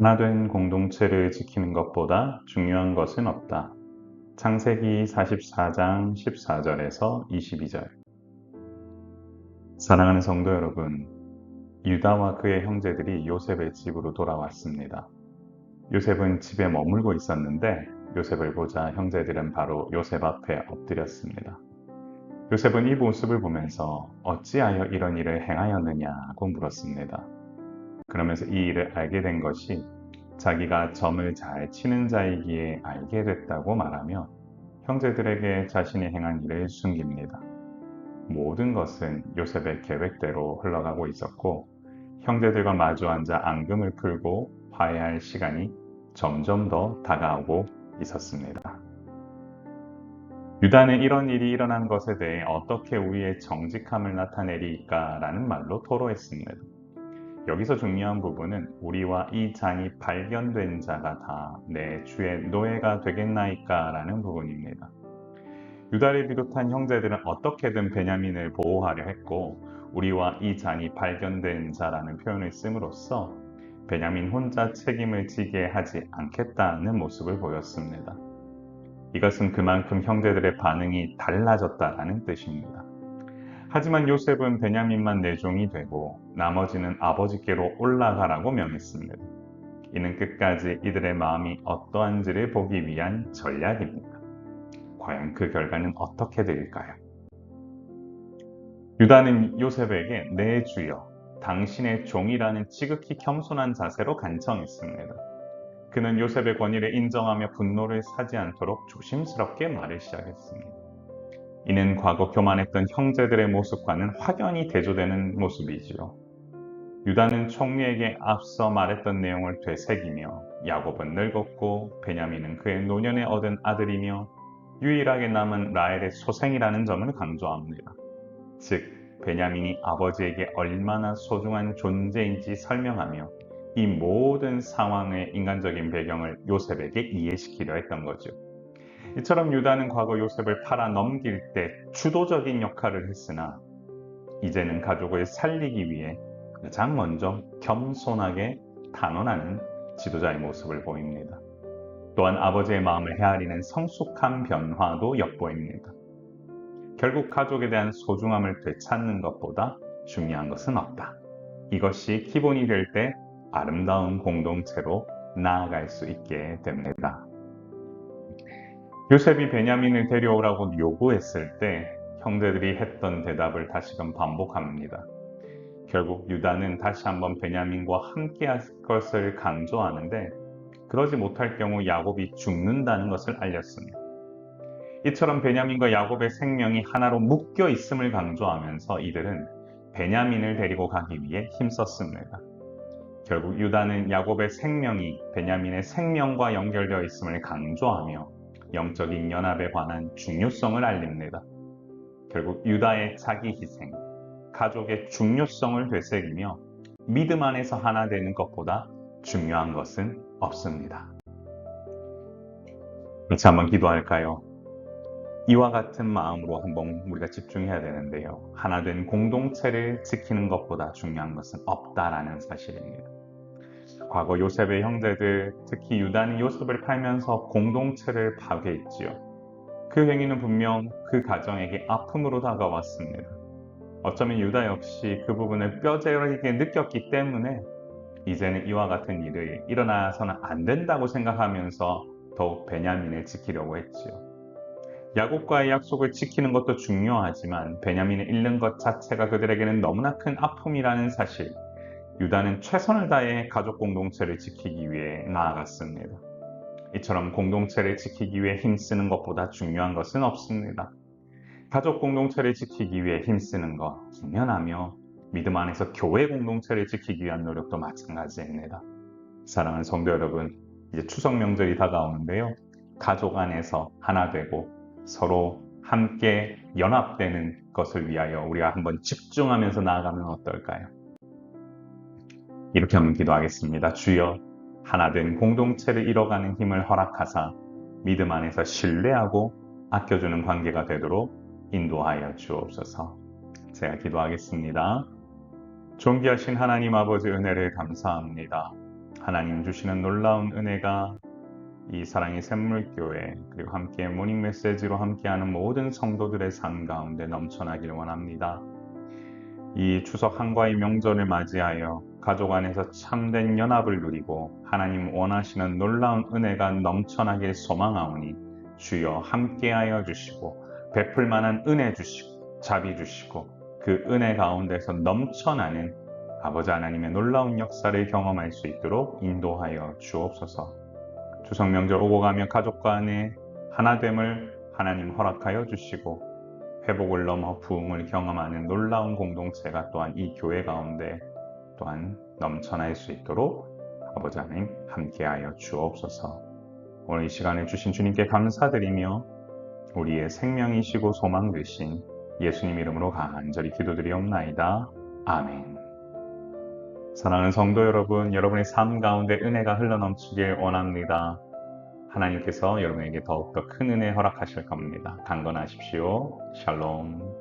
하나 된 공동체를 지키는 것보다 중요한 것은 없다. 창세기 44장 14절에서 22절. 사랑하는 성도 여러분, 유다와 그의 형제들이 요셉의 집으로 돌아왔습니다. 요셉은 집에 머물고 있었는데 요셉을 보자 형제들은 바로 요셉 앞에 엎드렸습니다. 요셉은 이 모습을 보면서 어찌하여 이런 일을 행하였느냐고 물었습니다. 그러면서 이 일을 알게 된 것이 자기가 점을 잘 치는 자이기에 알게 됐다고 말하며 형제들에게 자신이 행한 일을 숨깁니다. 모든 것은 요셉의 계획대로 흘러가고 있었고 형제들과 마주 앉아 앙금을 풀고 화해할 시간이 점점 더 다가오고 있었습니다. 유다는 이런 일이 일어난 것에 대해 어떻게 우리의 정직함을 나타내리까라는 말로 토로했습니다. 여기서 중요한 부분은 우리와 이 잔이 발견된 자가 다 내 주의 노예가 되겠나이까 라는 부분입니다. 유다를 비롯한 형제들은 어떻게든 베냐민을 보호하려 했고 우리와 이 잔이 발견된 자라는 표현을 씀으로써 베냐민 혼자 책임을 지게 하지 않겠다는 모습을 보였습니다. 이것은 그만큼 형제들의 반응이 달라졌다라는 뜻입니다. 하지만 요셉은 베냐민만 내종이 되고 나머지는 아버지께로 올라가라고 명했습니다. 이는 끝까지 이들의 마음이 어떠한지를 보기 위한 전략입니다. 과연 그 결과는 어떻게 될까요? 유다는 요셉에게 내 주여, 당신의 종이라는 지극히 겸손한 자세로 간청했습니다. 그는 요셉의 권위를 인정하며 분노를 사지 않도록 조심스럽게 말을 시작했습니다. 이는 과거 교만했던 형제들의 모습과는 확연히 대조되는 모습이지요. 유다는 총리에게 앞서 말했던 내용을 되새기며 야곱은 늙었고 베냐민은 그의 노년에 얻은 아들이며 유일하게 남은 라헬의 소생이라는 점을 강조합니다. 즉 베냐민이 아버지에게 얼마나 소중한 존재인지 설명하며 이 모든 상황의 인간적인 배경을 요셉에게 이해시키려 했던 거죠. 이처럼 유다는 과거 요셉을 팔아 넘길 때 주도적인 역할을 했으나 이제는 가족을 살리기 위해 가장 먼저 겸손하게 단언하는 지도자의 모습을 보입니다. 또한 아버지의 마음을 헤아리는 성숙한 변화도 엿보입니다. 결국 가족에 대한 소중함을 되찾는 것보다 중요한 것은 없다. 이것이 기본이 될 때 아름다운 공동체로 나아갈 수 있게 됩니다. 요셉이 베냐민을 데려오라고 요구했을 때 형제들이 했던 대답을 다시금 반복합니다. 결국 유다는 다시 한번 베냐민과 함께 할 것을 강조하는데 그러지 못할 경우 야곱이 죽는다는 것을 알렸습니다. 이처럼 베냐민과 야곱의 생명이 하나로 묶여 있음을 강조하면서 이들은 베냐민을 데리고 가기 위해 힘썼습니다. 결국 유다는 야곱의 생명이 베냐민의 생명과 연결되어 있음을 강조하며 영적인 연합에 관한 중요성을 알립니다. 결국 유다의 자기 희생, 가족의 중요성을 되새기며 믿음 안에서 하나 되는 것보다 중요한 것은 없습니다. 같이 한번 기도할까요? 이와 같은 마음으로 한번 우리가 집중해야 되는데요. 하나 된 공동체를 지키는 것보다 중요한 것은 없다라는 사실입니다. 과거 요셉의 형제들, 특히 유다는 요셉을 팔면서 공동체를 파괴했지요. 그 행위는 분명 그 가정에게 아픔으로 다가왔습니다. 어쩌면 유다 역시 그 부분을 뼈저리게 느꼈기 때문에 이제는 이와 같은 일이 일어나서는 안 된다고 생각하면서 더욱 베냐민을 지키려고 했지요. 야곱과의 약속을 지키는 것도 중요하지만 베냐민을 잃는 것 자체가 그들에게는 너무나 큰 아픔이라는 사실, 유다는 최선을 다해 가족 공동체를 지키기 위해 나아갔습니다. 이처럼 공동체를 지키기 위해 힘쓰는 것보다 중요한 것은 없습니다. 가족 공동체를 지키기 위해 힘쓰는 것 당연하며 믿음 안에서 교회 공동체를 지키기 위한 노력도 마찬가지입니다. 사랑하는 성도 여러분, 이제 추석 명절이 다가오는데요. 가족 안에서 하나 되고 서로 함께 연합되는 것을 위하여 우리가 한번 집중하면서 나아가면 어떨까요? 이렇게 한번 기도하겠습니다. 주여, 하나된 공동체를 이뤄가는 힘을 허락하사 믿음 안에서 신뢰하고 아껴주는 관계가 되도록 인도하여 주옵소서. 제가 기도하겠습니다. 존귀하신 하나님 아버지 은혜를 감사합니다. 하나님 주시는 놀라운 은혜가 이 사랑의 샘물교회 그리고 함께 모닝 메시지로 함께하는 모든 성도들의 삶 가운데 넘쳐나길 원합니다. 이 추석 한가위 명절을 맞이하여 가족 안에서 참된 연합을 누리고 하나님 원하시는 놀라운 은혜가 넘쳐나길 소망하오니 주여 함께하여 주시고 베풀 만한 은혜 주시고 자비 주시고 그 은혜 가운데서 넘쳐나는 아버지 하나님의 놀라운 역사를 경험할 수 있도록 인도하여 주옵소서. 추석 명절 오고 가며 가족 간의 하나됨을 하나님 허락하여 주시고 회복을 넘어 부흥을 경험하는 놀라운 공동체가 또한 이 교회 가운데 또한 넘쳐날 수 있도록 아버지 하나님 함께하여 주옵소서. 오늘 이 시간에 주신 주님께 감사드리며 우리의 생명이시고 소망 되신 예수님 이름으로 간절히 기도드리옵나이다. 아멘. 사랑하는 성도 여러분, 여러분의 삶 가운데 은혜가 흘러넘치길 원합니다. 하나님께서 여러분에게 더욱더 큰 은혜 허락하실 겁니다. 강건하십시오. 샬롬.